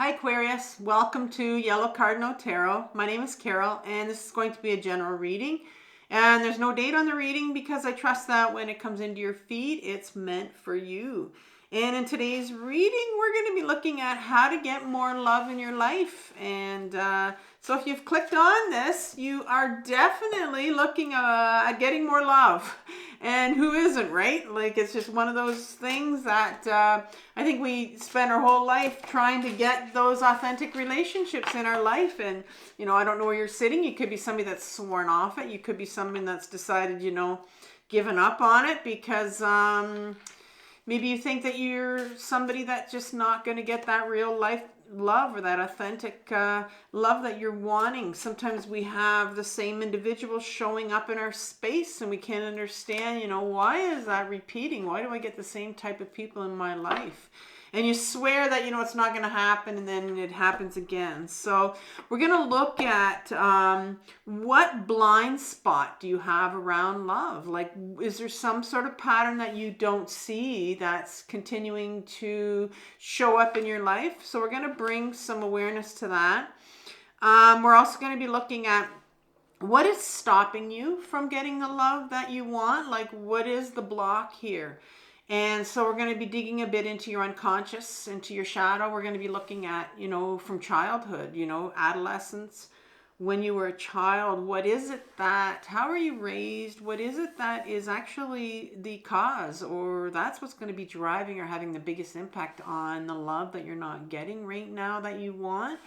Hi Aquarius, welcome to Yellow Cardinal Tarot. My name is Carol and this is going to be a general reading. And there's no date on the reading because I trust that when it comes into your feed, it's meant for you. And in today's reading, we're going to be looking at how to get more love in your life. And so if you've clicked on this, you are definitely looking at getting more love. And who isn't, right? Like, it's just one of those things that I think we spend our whole life trying to get those authentic relationships in our life. And, you know, I don't know where you're sitting. You could be somebody that's sworn off it. You could be someone that's decided, you know, given up on it because maybe you think that you're somebody that's just not going to get that real life love or that authentic love that you're wanting. Sometimes we have the same individual showing up in our space and we can't understand, you know, why is that repeating? Why do I get the same type of people in my life? And you swear that, you know, it's not going to happen and then it happens again. So we're going to look at what blind spot do you have around love? Like, is there some sort of pattern that you don't see that's continuing to show up in your life? So we're going to bring some awareness to that. We're also going to be looking at what is stopping you from getting the love that you want? Like, what is the block here? And so we're going to be digging a bit into your unconscious, into your shadow. We're going to be looking at, you know, from childhood, you know, adolescence, when you were a child, what is it that, how are you raised? What is it that is actually the cause, or that's what's going to be driving or having the biggest impact on the love that you're not getting right now that you want?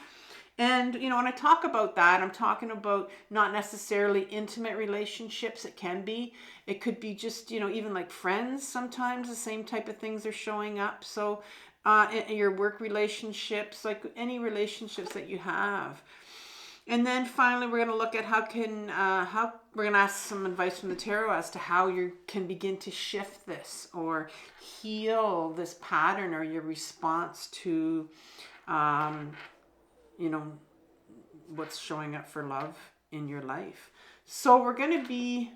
And, you know, when I talk about that, I'm talking about not necessarily intimate relationships. It can be. It could be just, you know, even like friends. Sometimes the same type of things are showing up. So your work relationships, like any relationships that you have. And then finally, we're going to look at how we're going to ask some advice from the tarot as to how you can begin to shift this or heal this pattern or your response to you know, what's showing up for love in your life. So we're going to be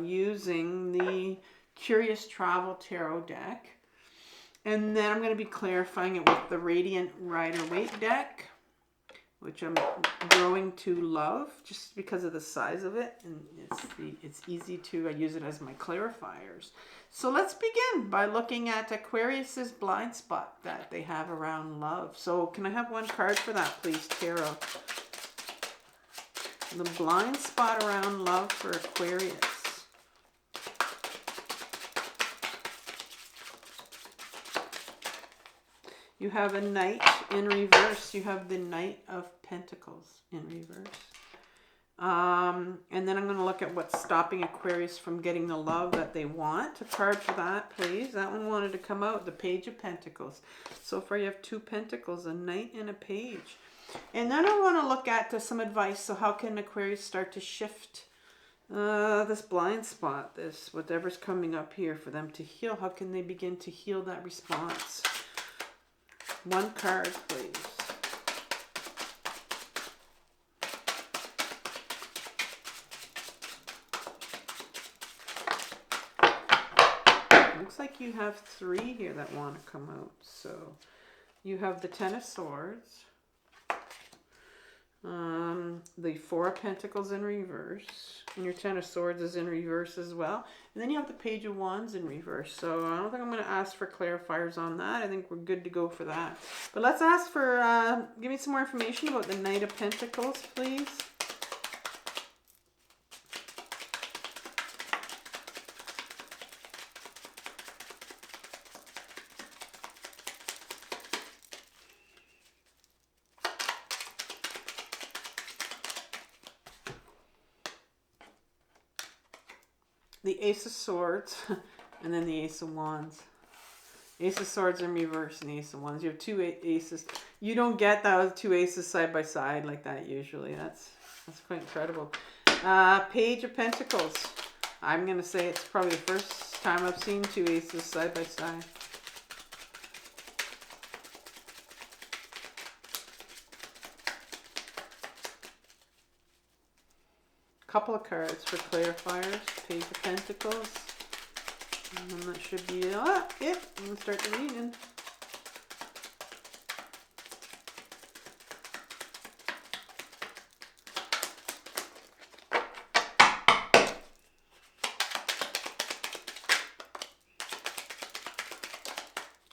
using the Curious Travel Tarot deck. And then I'm going to be clarifying it with the Radiant Rider-Waite deck, which I'm growing to love just because of the size of it. And it's easy to, I use it as my clarifiers. So let's begin by looking at Aquarius's blind spot that they have around love. So can I have one card for that, please, Tarot? The blind spot around love for Aquarius. You have a Knight in reverse. You have the Knight of Pentacles in reverse. And then I'm going to look at what's stopping Aquarius from getting the love that they want. A card for that, please. That one wanted to come out, the Page of Pentacles. So far you have two Pentacles, a Knight and a Page. And then I want to look at some advice. So how can Aquarius start to shift this blind spot, this whatever's coming up here for them to heal? How can they begin to heal that response? One card, please. Looks like you have three here that want to come out. So you have the Ten of Swords, the Four of Pentacles in reverse, and your Ten of Swords is in reverse as well. And then you have the Page of Wands in reverse. So I don't think I'm going to ask for clarifiers on that. I think we're good to go for that. But let's ask for, give me some more information about the Knight of Pentacles, please. The Ace of Swords, and then the Ace of Wands. Ace of Swords in reverse and the Ace of Wands. You have two aces. You don't get those two aces side by side like that usually. That's quite incredible. Page of Pentacles. I'm going to say it's probably the first time I've seen two aces side by side. Couple of cards for clarifiers. Page of Pentacles. And that should be it. I'm going to start the reading.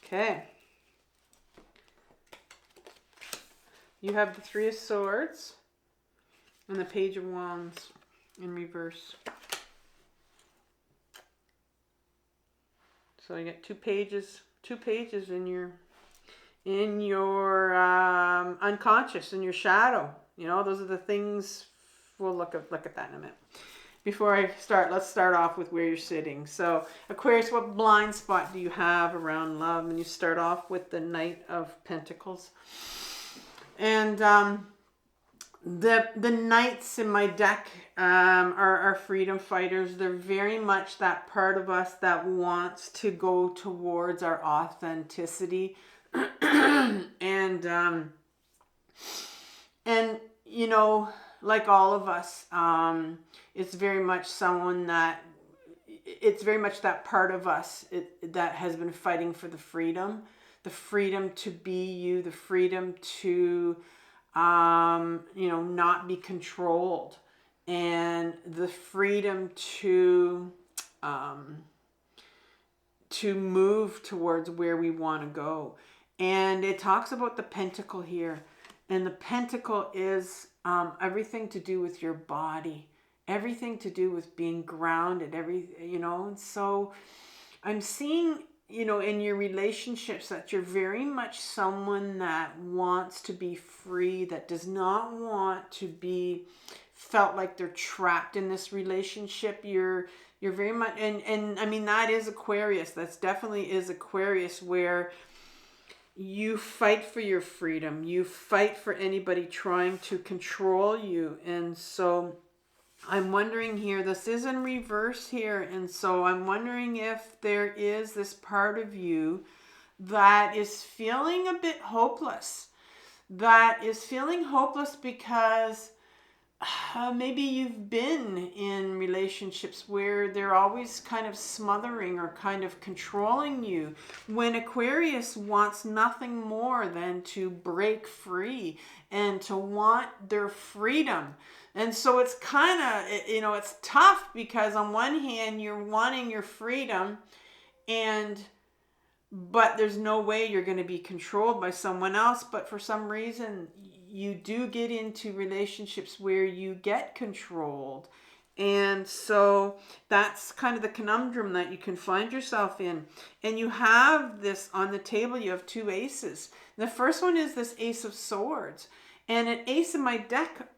Okay. You have the Three of Swords and the Page of Wands in reverse. So you get two pages in your unconscious, in your shadow. You know, those are the things. We'll look at that in a minute. Before I start, let's start off with where you're sitting. So Aquarius, what blind spot do you have around love? And you start off with the Knight of Pentacles. And the knights in my deck are freedom fighters. They're very much that part of us that wants to go towards our authenticity. And you know, like all of us, it's very much that part of us that has been fighting for the freedom to be you, the freedom to you know, not be controlled, and the freedom to move towards where we want to go. And it talks about the pentacle here, and the pentacle is everything to do with your body, everything to do with being grounded, you know. And so I'm seeing, you know, in your relationships that you're very much someone that wants to be free, that does not want to be felt like they're trapped in this relationship. You're very much, and I mean, that is Aquarius. That's definitely is Aquarius, where you fight for your freedom. You fight for anybody trying to control you. And so I'm wondering here, this is in reverse here, and so I'm wondering if there is this part of you that is feeling a bit hopeless, because maybe you've been in relationships where they're always kind of smothering or kind of controlling you, when Aquarius wants nothing more than to break free and to want their freedom. And so it's kind of, you know, it's tough, because on one hand you're wanting your freedom, but there's no way you're going to be controlled by someone else. But for some reason you do get into relationships where you get controlled. And so that's kind of the conundrum that you can find yourself in. And you have this on the table, you have two aces. The first one is this Ace of Swords. And an ace in my deck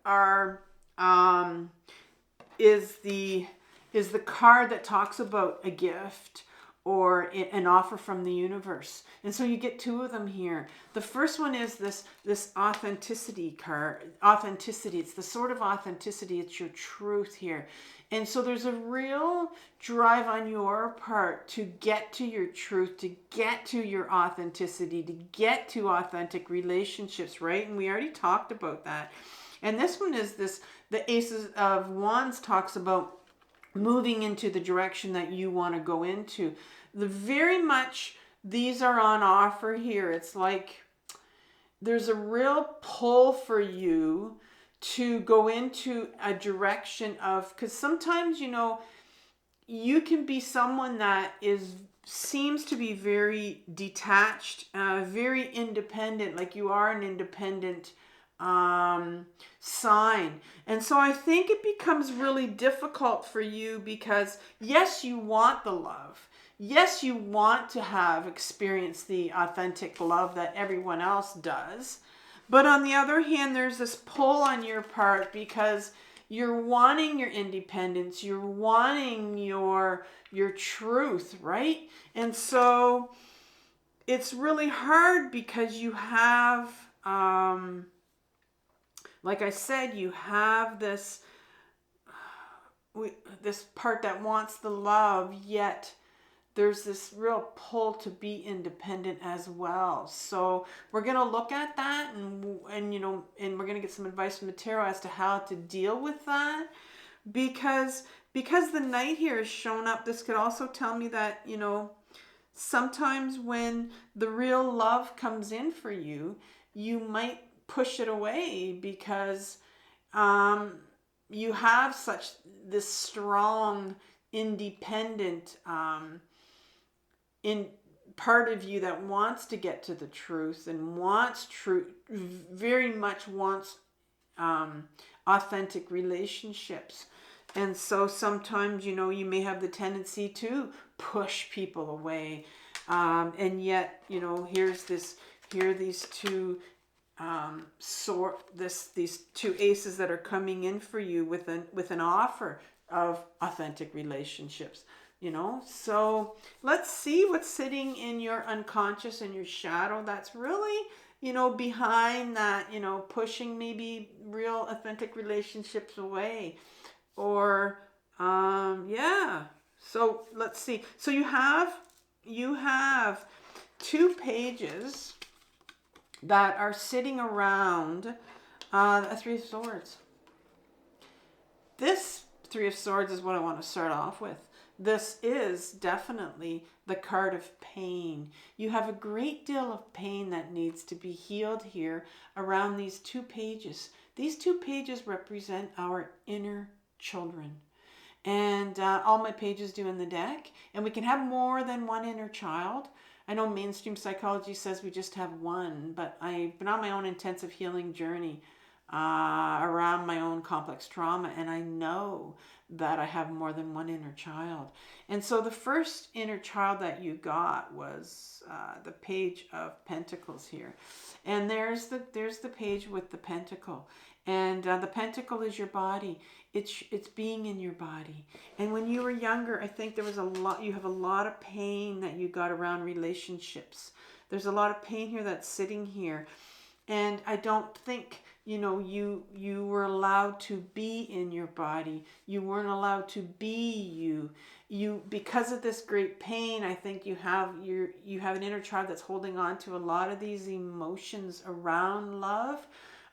is the card that talks about a gift or an offer from the universe. And so you get two of them here. The first one is this authenticity card. Authenticity. It's the sort of authenticity. It's your truth here. And so there's a real drive on your part to get to your truth, to get to your authenticity, to get to authentic relationships, right? And we already talked about that. And this one is the Aces of Wands talks about moving into the direction that you want to go into. Very much these are on offer here. It's like there's a real pull for you to go into a direction of, because sometimes, you know, you can be someone that seems to be very detached, very independent, like you are an independent sign. And so I think it becomes really difficult for you, because yes, you want the love. Yes, you want to have experienced the authentic love that everyone else does. But on the other hand, there's this pull on your part, because you're wanting your independence. You're wanting your truth, right? And so it's really hard, because you have, like I said, you have this part that wants the love, yet there's this real pull to be independent as well. So we're going to look at that, and you know, and we're going to get some advice from the tarot as to how to deal with that, because the Knight here has shown up. This could also tell me that, you know, sometimes when the real love comes in for you, you might push it away, because you have this strong independent in part of you that wants to get to the truth and wants truth, very much wants authentic relationships. And so sometimes, you know, you may have the tendency to push people away. And yet, you know, here are these two these two aces that are coming in for you with an offer of authentic relationships. You know, so let's see what's sitting in your unconscious and your shadow that's really, you know, behind that, you know, pushing maybe real authentic relationships away. Or yeah, so let's see. So you have 2 pages that are sitting around a 3 of Swords. This 3 of Swords is what I want to start off with. This is definitely the card of pain. You have a great deal of pain that needs to be healed here around these 2 pages. These 2 pages represent our inner children. And all my pages do in the deck. And we can have more than one inner child. I know mainstream psychology says we just have one, but I've been on my own intensive healing journey around my own complex trauma, and I know that I have more than one inner child. And so the first inner child that you got was the Page of Pentacles here. And there's the page with the pentacle. And the pentacle is your body. It's being in your body. And when you were younger, I think there was you have a lot of pain that you got around relationships. There's a lot of pain here that's sitting here. And I don't think, you know, you were allowed to be in your body. You weren't allowed to be you. Because of this great pain, I think you have an inner child that's holding on to a lot of these emotions around love,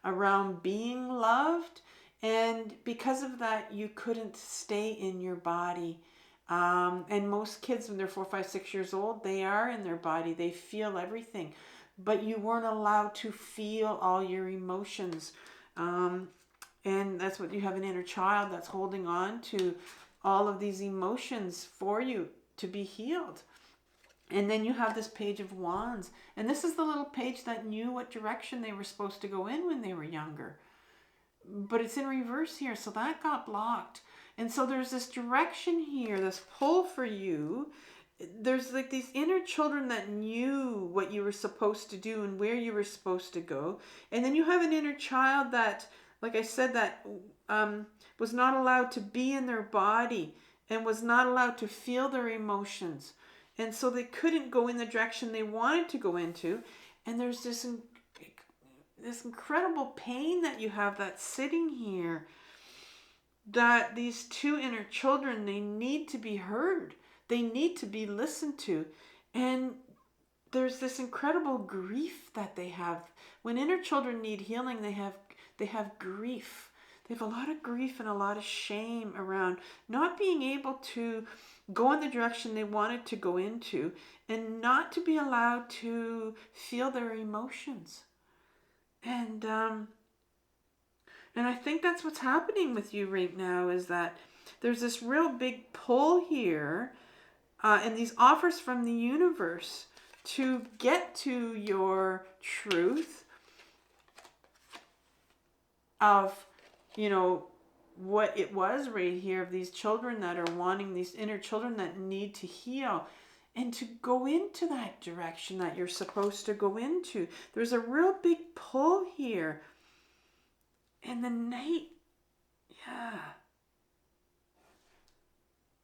around being loved. And because of that, you couldn't stay in your body. And most kids, when they're 4, 5, 6 years old, they are in their body. They feel everything. But you weren't allowed to feel all your emotions. And that's what you have, an inner child that's holding on to all of these emotions for you to be healed. And then you have this Page of Wands. And this is the little page that knew what direction they were supposed to go in when they were younger. But it's in reverse here, so that got blocked. And so there's this direction here, this pull for you. There's like these inner children that knew what you were supposed to do and where you were supposed to go. And then you have an inner child that, like I said, that was not allowed to be in their body and was not allowed to feel their emotions. And so they couldn't go in the direction they wanted to go into. And there's this incredible pain that you have that's sitting here, that these 2 inner children, they need to be heard. They need to be listened to. And there's this incredible grief that they have. When inner children need healing, they have grief. They have a lot of grief and a lot of shame around not being able to go in the direction they wanted to go into and not to be allowed to feel their emotions. And I think that's what's happening with you right now, is that there's this real big pull here and these offers from the universe to get to your truth of, you know, what it was right here, of these children that are wanting, these inner children that need to heal and to go into that direction that you're supposed to go into. There's a real big pull here. And the Knight, yeah,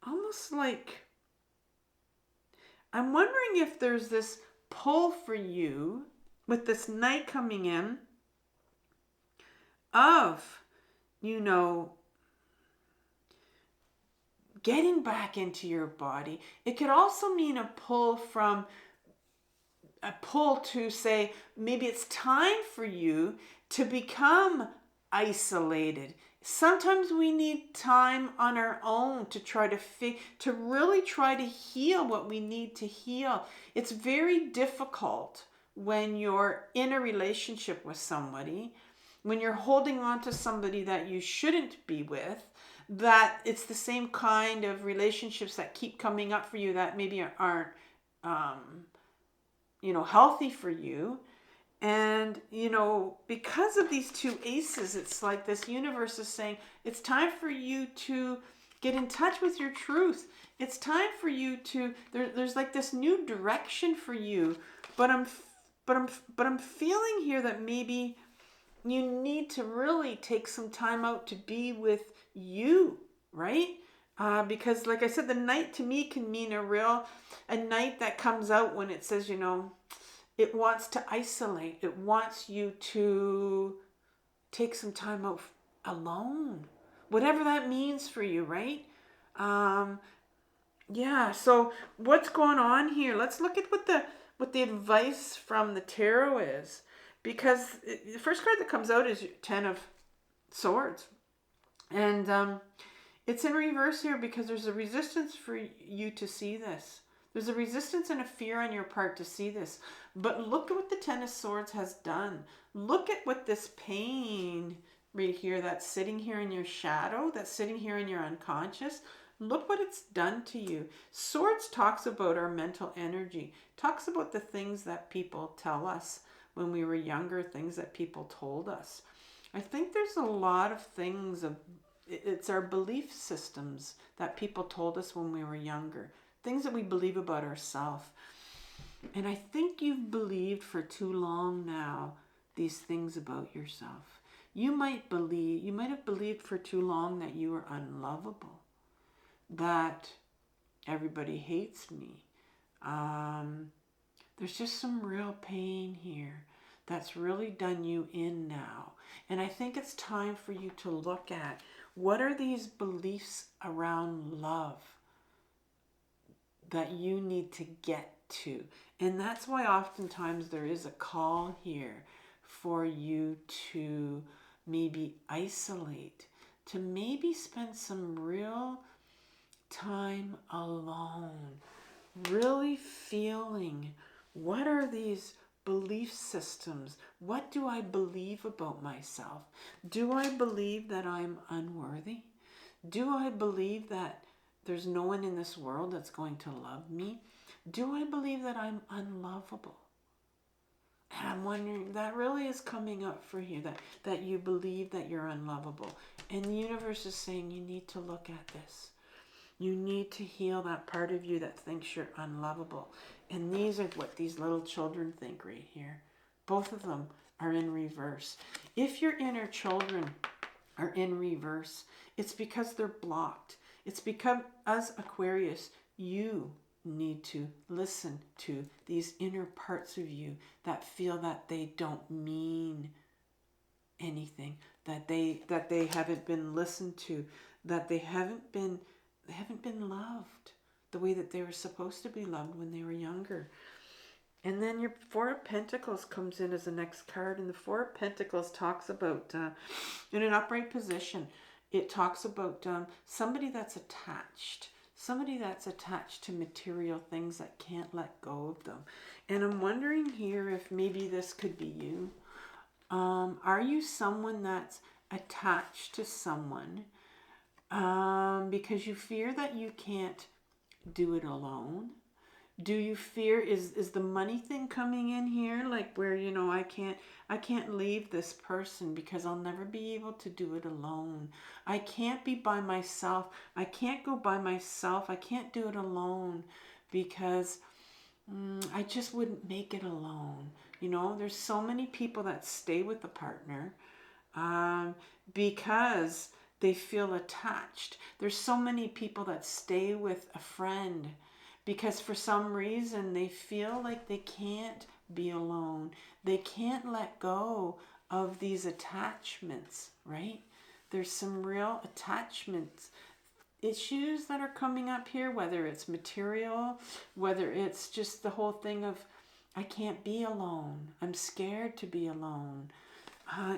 almost like, I'm wondering if there's this pull for you with this Knight coming in of, you know, getting back into your body. It could also mean a pull to say, maybe it's time for you to become isolated. Sometimes we need time on our own to try to really try to heal what we need to heal. It's very difficult when you're in a relationship with somebody, when you're holding on to somebody that you shouldn't be with, that it's the same kind of relationships that keep coming up for you that maybe aren't healthy for you. And, because of these two aces, it's like this universe is saying, it's time for you to get in touch with your truth. It's time for you to, there's like this new direction for you. But I'm feeling here that maybe you need to really take some time out to be with you, right? Because like I said, the night to me can mean a night that comes out when it says, it wants to isolate. It wants you to take some time out alone. Whatever that means for you, right? Yeah, so what's going on here? Let's look at what the advice from the tarot is. Because the first card that comes out is 10 of Swords. And it's in reverse here because there's a resistance for you to see this. There's a resistance and a fear on your part to see this. But look at what the 10 of Swords has done. Look at what this pain right here that's sitting here in your shadow, that's sitting here in your unconscious. Look what it's done to you. Swords talks about our mental energy, talks about the things that people tell us when we were younger, things that people told us. I think there's a lot of things it's our belief systems that people told us when we were younger. Things that we believe about ourselves. And I think you've believed for too long now these things about yourself. You might have believed for too long that you were unlovable, that everybody hates me. There's just some real pain here that's really done you in now. And I think it's time for you to look at what are these beliefs around love that you need to get to. And that's why oftentimes there is a call here for you to maybe isolate, to maybe spend some real time alone, really feeling what are these belief systems? What do I believe about myself? Do I believe that I'm unworthy? Do I believe that there's no one in this world that's going to love me? Do I believe that I'm unlovable? And I'm wondering, that really is coming up for you, that you believe that you're unlovable. And the universe is saying you need to look at this. You need to heal that part of you that thinks you're unlovable. And these are what these little children think right here. Both of them are in reverse. If your inner children are in reverse, it's because they're blocked. It's because, as Aquarius, you need to listen to these inner parts of you that feel that they don't mean anything, that they haven't been listened to, that they haven't been loved the way that they were supposed to be loved when they were younger. And then your Four of Pentacles comes in as the next card, and the Four of Pentacles talks about, in an upright position, it talks about somebody that's attached to material things that can't let go of them. And I'm wondering here if maybe this could be you. Are you someone that's attached to someone because you fear that you can't do it alone? Do you fear, is the money thing coming in here, like where, I can't leave this person because I'll never be able to do it alone. I can't be by myself. I can't go by myself. I can't do it alone because I just wouldn't make it alone. There's so many people that stay with a partner because they feel attached. There's so many people that stay with a friend because for some reason they feel like they can't be alone. They can't let go of these attachments, right? There's some real attachments issues that are coming up here, whether it's material, whether it's just the whole thing of I can't be alone. I'm scared to be alone.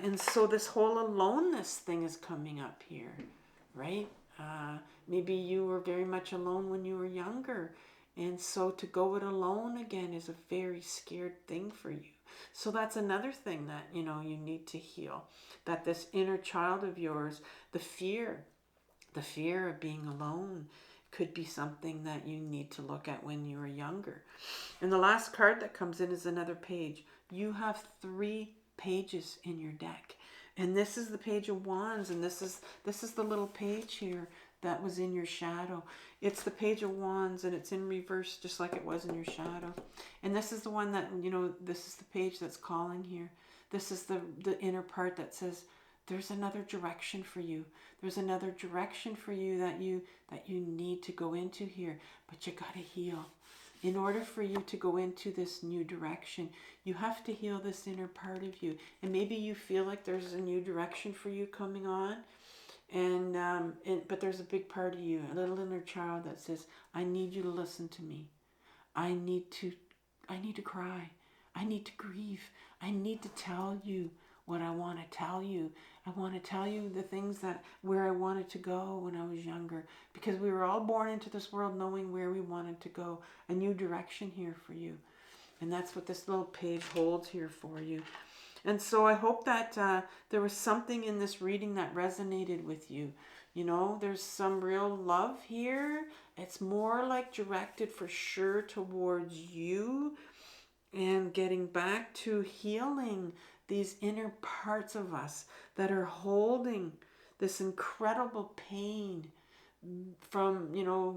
And so this whole aloneness thing is coming up here, right? Maybe you were very much alone when you were younger. And so to go it alone again is a very scared thing for you. So that's another thing that, you need to heal. That this inner child of yours, the fear of being alone could be something that you need to look at when you were younger. And the last card that comes in is another page. You have 3 pages in your deck. And this is the Page of Wands, and this is the little page here that was in your shadow. It's the Page of Wands, and it's in reverse just like it was in your shadow. And this is the one that, this is the page that's calling here. This is the inner part that says, there's another direction for you. There's another direction for you that you need to go into here, but you got to heal. In order for you to go into this new direction, you have to heal this inner part of you. And maybe you feel like there's a new direction for you coming on, but there's a big part of you, a little inner child that says, I need you to listen to me. I need to cry. I need to grieve. I need to tell you what I want to tell you. I want to tell you the things where I wanted to go when I was younger, because we were all born into this world knowing where we wanted to go, a new direction here for you. And that's what this little page holds here for you. And so I hope that there was something in this reading that resonated with you. There's some real love here. It's more like directed for sure towards you and getting back to healing these inner parts of us that are holding this incredible pain from,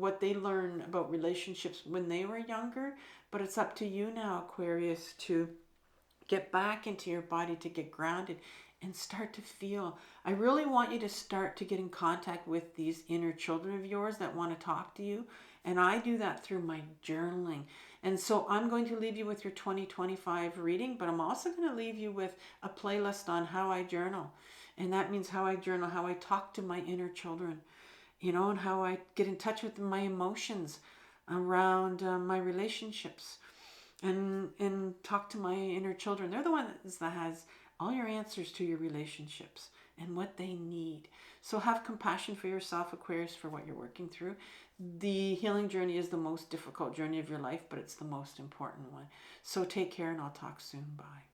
what they learned about relationships when they were younger. But it's up to you now, Aquarius, to get back into your body, to get grounded and start to feel. I really want you to start to get in contact with these inner children of yours that want to talk to you. And I do that through my journaling. And so I'm going to leave you with your 2025 reading, but I'm also going to leave you with a playlist on how I journal. And that means how I journal, how I talk to my inner children, and how I get in touch with my emotions around my relationships and talk to my inner children. They're the ones that has all your answers to your relationships and what they need. So have compassion for yourself, Aquarius, for what you're working through. The healing journey is the most difficult journey of your life, but it's the most important one. So take care, and I'll talk soon. Bye.